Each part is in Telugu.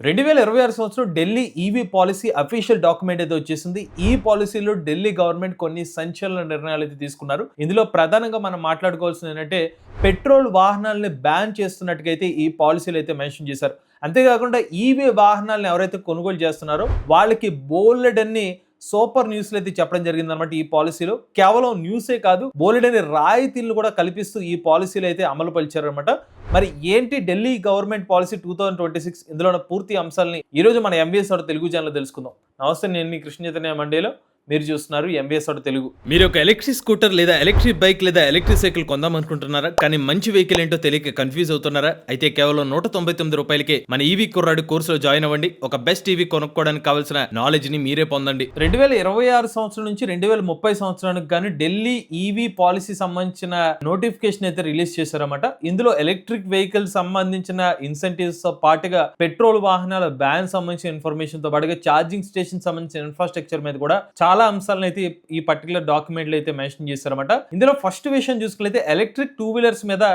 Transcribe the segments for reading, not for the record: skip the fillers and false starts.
2026 సంవత్సరం Delhi EV policy official document అయితే వచ్చేసింది. ఈ పాలసీలో ఢిల్లీ గవర్నమెంట్ కొన్ని సంచలన నిర్ణయాలు అయితే తీసుకున్నారు. ఇందులో ప్రధానంగా మనం మాట్లాడుకోవాల్సింది ఏంటంటే పెట్రోల్ వాహనాలని బ్యాన్ చేస్తున్నట్టుగా అయితే ఈ పాలసీలు అయితే మెన్షన్ చేశారు. అంతేకాకుండా ఈవీ వాహనాలను ఎవరైతే కొనుగోలు చేస్తున్నారో వాళ్ళకి బోలెడన్ని సూపర్ న్యూస్లు అయితే చెప్పడం జరిగిందనమాట. ఈ పాలసీలో కేవలం న్యూసే కాదు, బోలెడని రాయితీలను కూడా కల్పిస్తూ ఈ పాలసీలు అయితే అమలు పరిచారనమాట. మరి ఏంటి ఢిల్లీ గవర్నమెంట్ పాలసీ 2026, ఇందులో ఉన్న పూర్తి అంశాలని ఈ రోజు మన ఎంబీఎస్ తెలుగు ఛానల్ తెలుసుకుందాం. నమస్తే, నేను మీ కృష్ణ చైతన్య మండేలో, మీరు చూస్తున్నారు ఎంబీఎస్ తెలుగు. మీరు ఒక ఎలక్ట్రిక్ స్కూటర్ లేదా ఎలక్ట్రిక్ బైక్ లేదా ఎలక్ట్రిక్ సైకిల్ కొందాం అనుకుంటున్నారా? కానీ మంచి వెహికల్ ఏంటో తెలియక కన్ఫ్యూజ్ అవుతున్నారా? అయితే కేవలం 199 రూపాయలకే మన ఈవీ కుర్రాడు కోర్సులో జాయిన్ అవ్వండి. ఒక బెస్ట్ ఈవీ కొనుక్కోవడానికి కావాల్సిన నాలెడ్జ్ ని మీరే పొందండి. 2026 సంవత్సరం నుంచి 2030 సంవత్సరానికి కానీ ఢిల్లీ ఈవీ పాలసీ సంబంధించిన నోటిఫికేషన్ అయితే రిలీజ్ చేశారన్నమాట. ఇందులో ఎలక్ట్రిక్ వెహికల్ సంబంధించిన ఇన్సెంటివ్స్ తో పాటుగా పెట్రోల్ వాహనాల బ్యాన్ సంబంధించిన ఇన్ఫర్మేషన్ తో పాటుగా ఛార్జింగ్ స్టేషన్ సంబంధించిన ఇన్ఫ్రాస్ట్రక్చర్ మీద కూడా చాలా అంశాలను అయితే ఈ పర్టికులర్ డాక్యుమెంట్ లో అయితే మెన్షన్ చేశారన్నమాట. ఇందులో ఫస్ట్ విషయం చూసుకుంటే ఎలక్ట్రిక్ 2 వీలర్స్ మీద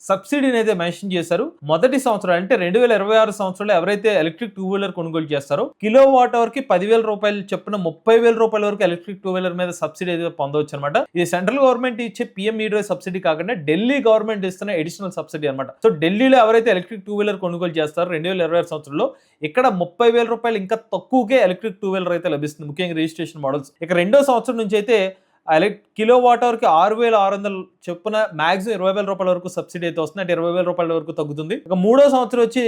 సబ్సిడీని అయితే మెన్షన్ చేశారు. మొదటి సంవత్సరం అంటే 2026 సంవత్సరంలో ఎవరైతే ఎలక్ట్రిక్ 2 వీలర్ కొనుగోలు చేస్తారో కిలో వాట్ అవర్ కి 10,000 రూపాయలు చొప్పున 30,000 రూపాయల వరకు ఎలక్ట్రిక్ 2 వీలర్ మీద సబ్సిడీ అయితే పొందవచ్చు అనమాట. ఇది సెంట్రల్ గవర్నమెంట్ ఇచ్చే పిఎం ఈ డ్రైవ్ సబ్సిడీ కాకుండా ఢిల్లీ గవర్నమెంట్ ఇస్తున్న అడిషనల్ సబ్సిడీ అనమాట. సో ఢిల్లీలో ఎవరైతే ఎలక్ట్రిక్ 2 వీలర్ కొనుగోలు చేస్తారో 2026 సంవత్సరంలో ఇక్కడ 30,000 రూపాయలు ఇంకా తక్కువకే ఎలక్ట్రిక్ 2 వీలర్ అయితే లభిస్తుంది, ముఖ్యంగా రిజిస్ట్రేషన్ మోడల్స్. ఇక రెండో సంవత్సరం నుంచి అయితే కిలో వాట్ అవర్కి 6,600 చొప్పున మాక్సిమం 20,000 రూపాయల వరకు సబ్సిడీ అయితే వస్తుంది, అంటే 20,000 రూపాయల వరకు తగ్గుతుంది. ఇక మూడో సంవత్సరం వచ్చి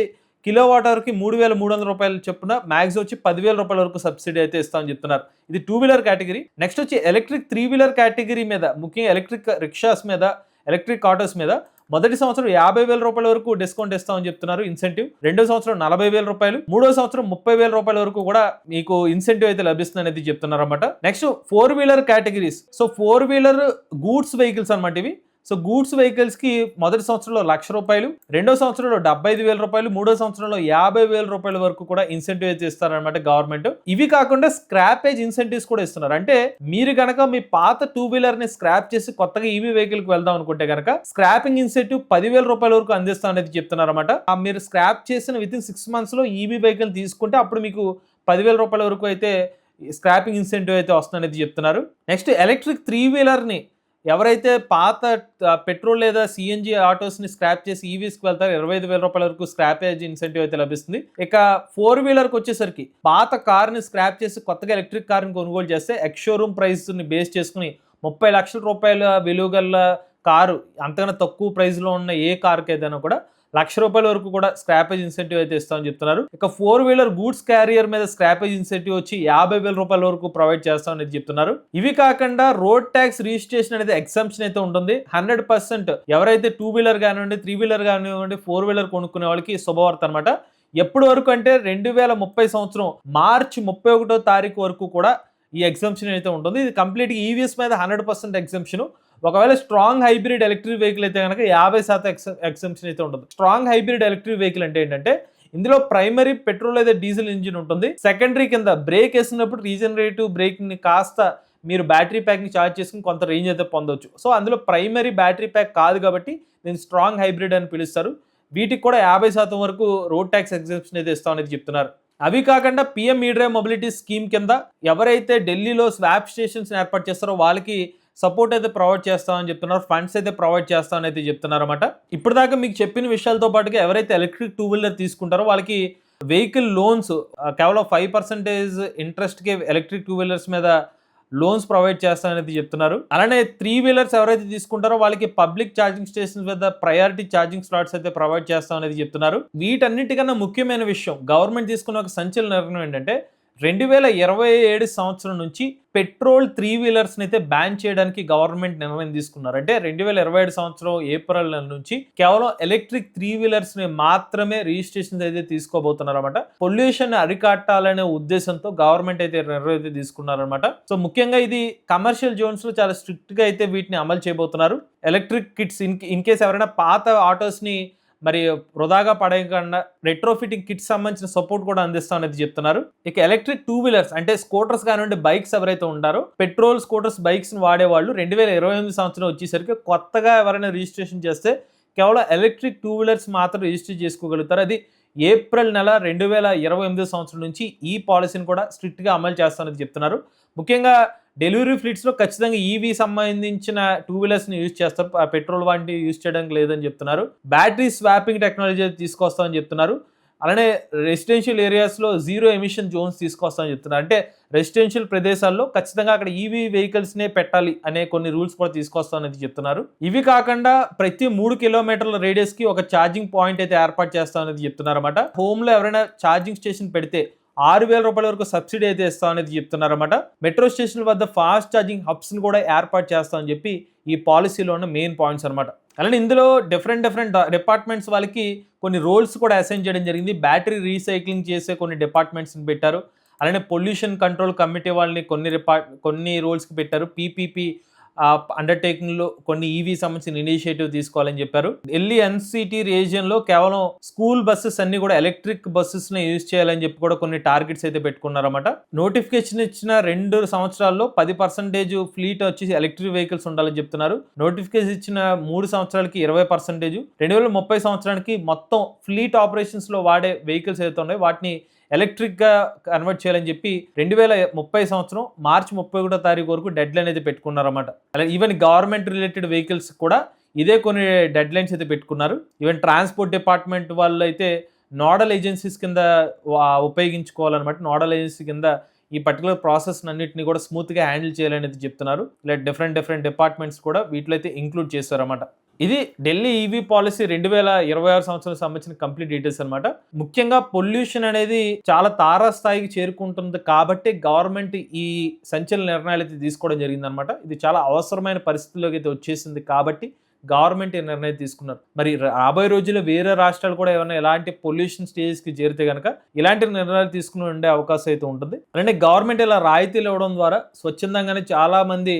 కిలో వాట్ అవర్కి 3,300 రూపాయలు చొప్పున మాక్సిమం వచ్చి 10,000 రూపాయల వరకు సబ్సిడీ అయితే ఇస్తామని చెప్తున్నారు. ఇది 2 వీలర్ కేటగిరీ. నెక్స్ట్ వచ్చి ఎలక్ట్రిక్ 3 వీలర్ కేటగిరీ మీద, ముఖ్యంగా ఎలక్ట్రిక్ రిక్షాస్ మీద, ఎలక్ట్రిక్ ఆటోస్ మీద మొదటి సంవత్సరం 50,000 రూపాయల వరకు డిస్కౌంట్ ఇస్తామని చెప్తున్నారు ఇన్సెంటివ్. రెండో సంవత్సరం 40,000 రూపాయలు, మూడో సంవత్సరం 30,000 రూపాయల వరకు కూడా మీకు ఇన్సెంటివ్ అయితే లభిస్తుంది అనేది చెప్తున్నారు అనమాట. Next 4 wheeler categories. So 4 wheeler goods vehicles అనమాట ఇవి. సో గూడ్స్ వెహికల్స్ కి మొదటి సంవత్సరంలో 1,00,000 రూపాయలు, రెండో సంవత్సరంలో 75,000 రూపాయలు, మూడో సంవత్సరంలో 50,000 రూపాయల వరకు కూడా ఇన్సెంటివ్ అయితే ఇస్తారనమాట గవర్నమెంట్. ఇవి కాకుండా స్క్రాపేజ్ ఇన్సెంటివ్స్ కూడా ఇస్తున్నారు. అంటే మీరు కనుక మీ పాత 2 వీలర్ ని స్క్రాప్ చేసి కొత్తగా ఈవీ వెహికల్ కి వెళ్దాం అనుకుంటే కనుక స్క్రాపింగ్ ఇన్సెంటివ్ 10,000 రూపాయల వరకు అందిస్తాం అనేది చెప్తున్నారు అనమాట. మీరు స్క్రాప్ చేసిన విత్ ఇన్ 6 months లో ఈవీ వెహికల్ తీసుకుంటే అప్పుడు మీకు 10,000 రూపాయల వరకు అయితే స్క్రాపింగ్ ఇన్సెంటివ్ అయితే వస్తుంది అనేది చెప్తున్నారు. నెక్స్ట్ ఎలక్ట్రిక్ 3 వీలర్ ని ఎవరైతే పాత పెట్రోల్ లేదా సిఎన్జి ఆటోస్ ని స్క్రాప్ చేసి ఈవీస్కి వెళ్తారో 25,000 రూపాయల వరకు స్క్రాపేజ్ ఇన్సెంటివ్ అయితే లభిస్తుంది. ఇక 4 వీలర్కి వచ్చేసరికి పాత కార్ ని స్క్రాప్ చేసి కొత్తగా ఎలక్ట్రిక్ కార్ ని కొనుగోలు చేస్తే ఎక్స్ షోరూమ్ ప్రైస్ ని బేస్ చేసుకుని 30 లక్షల రూపాయల విలువ గల కారు, అంతకన్నా తక్కువ ప్రైస్ లో ఉన్న ఏ కార్కి ఏదైనా కూడా 1,00,000 రూపాయల వరకు కూడా స్క్రాపేజ్ ఇన్సెంటివ్ అయితే ఇస్తామని చెప్తున్నారు. ఇక 4 వీలర్ గూడ్స్ క్యారియర్ మీద స్క్రాపేజ్ ఇన్సెంటివ్ వచ్చి 50,000 రూపాయల వరకు ప్రొవైడ్ చేస్తామని చెప్తున్నారు. ఇవి కాకుండా రోడ్ ట్యాక్స్ రిజిస్ట్రేషన్ అనేది ఎగ్జంప్షన్ అయితే ఉంటుంది. 100% ఎవరైతే 2 వీలర్ కానివ్వండి, 3 వీలర్ కానివ్వండి, 4 వీలర్ కొనుక్కునే వాళ్ళకి శుభవార్త అనమాట. ఎప్పటి వరకు అంటే 2030 సంవత్సరం మార్చి 31వ తారీఖు వరకు కూడా ఈ ఎగ్జంప్షన్ అయితే ఉంటుంది. ఇది కంప్లీట్ ఈవీఎస్ మీద 100% ఎగ్జంప్షన్. ఒకవేళ స్ట్రాంగ్ హైబ్రిడ్ ఎలక్ట్రిక్ వెహికల్ అయితే కనుక 50% ఎగ్జంప్షన్ అయితే ఉంటుంది. స్ట్రాంగ్ హైబ్రిడ్ ఎలక్ట్రిక్ వెహికల్ అంటే ఏంటంటే ఇందులో ప్రైమరీ పెట్రోల్ లేదా డీజిల్ ఇంజిన్ ఉంటుంది. సెకండరీ కింద బ్రేక్ వేసినప్పుడు రీజనరేటివ్ బ్రేక్ ని కాస్త మీరు బ్యాటరీ ప్యాక్ ని ఛార్జ్ చేసుకుని కొంత రేంజ్ అయితే పొందవచ్చు. సో అందులో ప్రైమరీ బ్యాటరీ ప్యాక్ కాదు కాబట్టి దీన్ని స్ట్రాంగ్ హైబ్రిడ్ అని పిలుస్తారు. వీటికి కూడా 50% వరకు రోడ్ ట్యాక్స్ ఎగ్జంప్షన్ అయితే ఇస్తామనేది చెప్తున్నారు. అవి కాకుండా పిఎం ఈ డ్రైవ్ మొబిలిటీ స్కీమ్ కింద ఎవరైతే ఢిల్లీలో స్వాప్ స్టేషన్స్ ఏర్పాటు చేస్తారో వాళ్ళకి సపోర్ట్ అయితే ప్రొవైడ్ చేస్తామని చెప్తున్నారు, ఫండ్స్ అయితే ప్రొవైడ్ చేస్తామని అయితే చెప్తున్నారు అనమాట. ఇప్పుడు దాకా మీకు చెప్పిన విషయాలతో పాటుగా ఎవరైతే ఎలక్ట్రిక్ 2 వీలర్ తీసుకుంటారో వాళ్ళకి వెహికల్ లోన్స్ కేవలం 5% ఇంట్రెస్ట్కి ఎలక్ట్రిక్ 2 వీలర్స్ మీద లోన్స్ ప్రొవైడ్ చేస్తామనేది చెప్తున్నారు. అలానే 3 వీలర్స్ ఎవరైతే తీసుకుంటారో వాళ్ళకి పబ్లిక్ ఛార్జింగ్ స్టేషన్స్ వద్ద ప్రయారిటీ ఛార్జింగ్ స్లాట్స్ అయితే ప్రొవైడ్ చేస్తామనేది చెప్తున్నారు. వీటన్నిటికన్నా ముఖ్యమైన విషయం గవర్నమెంట్ తీసుకున్న ఒక సంచలన నిర్ణయం ఏంటంటే 2027 సంవత్సరం నుంచి పెట్రోల్ 3 వీలర్స్ అయితే బ్యాన్ చేయడానికి గవర్నమెంట్ నిర్ణయం తీసుకున్నారు. అంటే 2027 సంవత్సరం ఏప్రిల్ నెల నుంచి కేవలం ఎలక్ట్రిక్ 3 వీలర్స్ ని మాత్రమే రిజిస్ట్రేషన్ అయితే తీసుకోబోతున్నారు అనమాట. పొల్యూషన్ అరికట్టాలనే ఉద్దేశంతో గవర్నమెంట్ అయితే నిర్ణయం అయితే తీసుకున్నారు అనమాట. సో ముఖ్యంగా ఇది కమర్షియల్ జోన్స్ లో చాలా స్ట్రిక్ట్ గా అయితే వీటిని అమలు చేయబోతున్నారు. ఎలక్ట్రిక్ కిట్స్ ఇన్ కేస్ ఎవరైనా పాత ఆటోస్ ని మరి వృధాగా పడేయకుండా రెట్రోఫిటింగ్ కిట్స్ సంబంధించిన సపోర్ట్ కూడా అందిస్తాం అనేది చెప్తున్నారు. ఇక ఎలక్ట్రిక్ 2 వీలర్స్ అంటే స్కూటర్స్ కానివ్వండి, బైక్స్ ఎవరైతే ఉంటారో పెట్రోల్ స్కూటర్స్ బైక్స్ ని వాడేవాళ్ళు 2028 సంవత్సరం వచ్చేసరికి కొత్తగా ఎవరైనా రిజిస్ట్రేషన్ చేస్తే కేవలం ఎలక్ట్రిక్ 2 వీలర్స్ మాత్రం రిజిస్టర్ చేసుకోగలుగుతారు. అది ఏప్రిల్ నెల 2028 సంవత్సరం నుంచి ఈ పాలసీని కూడా స్ట్రిక్ట్గా అమలు చేస్తామని చెప్తున్నారు. ముఖ్యంగా డెలివరీ ఫ్లీట్స్లో ఖచ్చితంగా ఈవీ సంబంధించిన టూ వీలర్స్ని యూజ్ చేస్తారు, పెట్రోల్ వంటి యూజ్ చేయడానికి లేదని చెప్తున్నారు. బ్యాటరీ స్వాపింగ్ టెక్నాలజీ తీసుకొస్తామని చెప్తున్నారు. అలానే రెసిడెన్షియల్ ఏరియాస్లో జీరో ఎమిషన్ జోన్స్ తీసుకొస్తామని చెప్తున్నారు. అంటే రెసిడెన్షియల్ ప్రదేశాల్లో ఖచ్చితంగా అక్కడ ఈవీ వెహికల్స్నే పెట్టాలి అనే కొన్ని రూల్స్ కూడా తీసుకొస్తామని చెప్తున్నారు. ఇవి కాకుండా ప్రతి 3 కిలోమీటర్ల రేడియస్కి ఒక ఛార్జింగ్ పాయింట్ అయితే ఏర్పాటు చేస్తామనేది చెప్తున్నారు అన్నమాట. హోమ్లో ఎవరైనా ఛార్జింగ్ స్టేషన్ పెడితే 6,000 రూపాయల వరకు సబ్సిడీ అయితే ఇస్తామనేది చెప్తున్నారన్నమాట. మెట్రో స్టేషన్ల వద్ద ఫాస్ట్ ఛార్జింగ్ హబ్స్ని కూడా ఏర్పాటు చేస్తామని చెప్పి ఈ పాలసీలో ఉన్న మెయిన్ పాయింట్స్ అనమాట. అలానే ఇందులో డిఫరెంట్ డిపార్ట్మెంట్స్ వాళ్ళకి కొన్ని రోల్స్ కూడా అసైన్ చేయడం జరిగింది. బ్యాటరీ రీసైక్లింగ్ చేసే కొన్ని డిపార్ట్మెంట్స్ని పెట్టారు. అలానే పొల్యూషన్ కంట్రోల్ కమిటీ వాళ్ళని కొన్ని రోల్స్కి పెట్టారు. పీపీపీ అండర్టేకింగ్లో కొన్ని ఈవీ సంబంధించిన ఇనిషియేటివ్ తీసుకోవాలని చెప్పారు. ఢిల్లీ ఎన్సిటీ రీజియన్లో కేవలం స్కూల్ బస్సెస్ అన్ని కూడా ఎలక్ట్రిక్ బస్సెస్ని యూజ్ చేయాలని చెప్పి కూడా కొన్ని టార్గెట్స్ అయితే పెట్టుకున్నారన్నమాట. నోటిఫికేషన్ ఇచ్చిన 2 సంవత్సరాల్లో 10% ఫ్లీట్ వచ్చి ఎలక్ట్రిక్ వెహికల్స్ ఉండాలని చెప్తున్నారు. నోటిఫికేషన్ ఇచ్చిన 3 సంవత్సరాలకి 20%, 2030 సంవత్సరానికి మొత్తం ఫ్లీట్ ఆపరేషన్స్లో వాడే వెహికల్స్ ఏదైతే ఉన్నాయో వాటిని ఎలక్ట్రిక్గా కన్వర్ట్ చేయాలని చెప్పి 2030 సంవత్సరం మార్చి 31వ తారీఖు వరకు డెడ్ లైన్ అయితే పెట్టుకున్నారన్నమాట. అలా ఈవెన్ గవర్నమెంట్ రిలేటెడ్ వెహికల్స్ కూడా ఇదే కొన్ని డెడ్ లైన్స్ అయితే పెట్టుకున్నారు. ఈవెన్ ట్రాన్స్పోర్ట్ డిపార్ట్మెంట్ వాళ్ళు అయితే నోడల్ ఏజెన్సీస్ కింద ఉపయోగించుకోవాలన్నమాట. నోడల్ ఏజెన్సీ కింద ఈ పర్టికులర్ ప్రాసెస్ అన్నింటినీ కూడా స్మూత్గా హ్యాండిల్ చేయాలనేది చెప్తున్నారు. ఇలా డిఫరెంట్ డిపార్ట్మెంట్స్ కూడా వీటిలో అయితే ఇంక్లూడ్ చేశారన్నమాట. ఇది ఢిల్లీ ఈవీ పాలసీ 2026 సంవత్సరానికి సంబంధించిన కంప్లీట్ డీటెయిల్స్ అనమాట. ముఖ్యంగా పొల్యూషన్ అనేది చాలా తారాస్థాయికి చేరుకుంటుంది కాబట్టి గవర్నమెంట్ ఈ సంచలన నిర్ణయాలు అయితే తీసుకోవడం జరిగిందనమాట. ఇది చాలా అవసరమైన పరిస్థితుల్లోకి అయితే వచ్చేసింది కాబట్టి గవర్నమెంట్ ఈ నిర్ణయం తీసుకున్నారు. మరి రాబోయే రోజుల్లో వేరే రాష్ట్రాలు కూడా ఏమైనా ఎలాంటి పొల్యూషన్ స్టేజ్కి చేరితే కనుక ఇలాంటి నిర్ణయాలు తీసుకుని ఉండే అవకాశం అయితే ఉంటుంది. అలానే గవర్నమెంట్ ఇలా రాయితీలు ఇవ్వడం ద్వారా స్వచ్ఛందంగానే చాలా మంది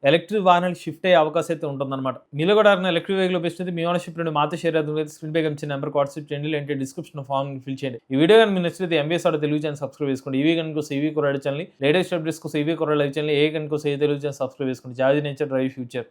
ఎలక్ట్రిక్ వాహనాలు షిఫ్ట్ అయ్యే అవకాశం అయితే ఉంటుందన్నమాట. మీలో కూడా ఎలక్ట్రిక్ వెహికల్ బెస్ట్ మీ ఓనర్షిప్ నుండి మాతో షేర్ అవుతుంది. స్క్రీన్ పై కనిపించే నెంబర్ వాట్సాప్ చేయండి, లేదంటే డిస్క్రిప్షన్ ఫామ్ ఫిల్ చేయండి. ఈ వీడియో కానీ మీరు నచ్చితే ఎంబీఎస్ ఆడో తెలుగు ఛానల్ సబ్స్క్రైబ్ చేసుకోండి. ఈవీ కనుక ఈవీ కొరాడు ఛానల్, లేటెస్ట్ అప్డేట్స్ కోసం ఈవీ కొరాడు లైవ్ ఛానల్, ఏ కనుక తెలుగు ఛానల్ సబ్స్క్రైబ్ చేసుకోండి. Jazz nature drive future.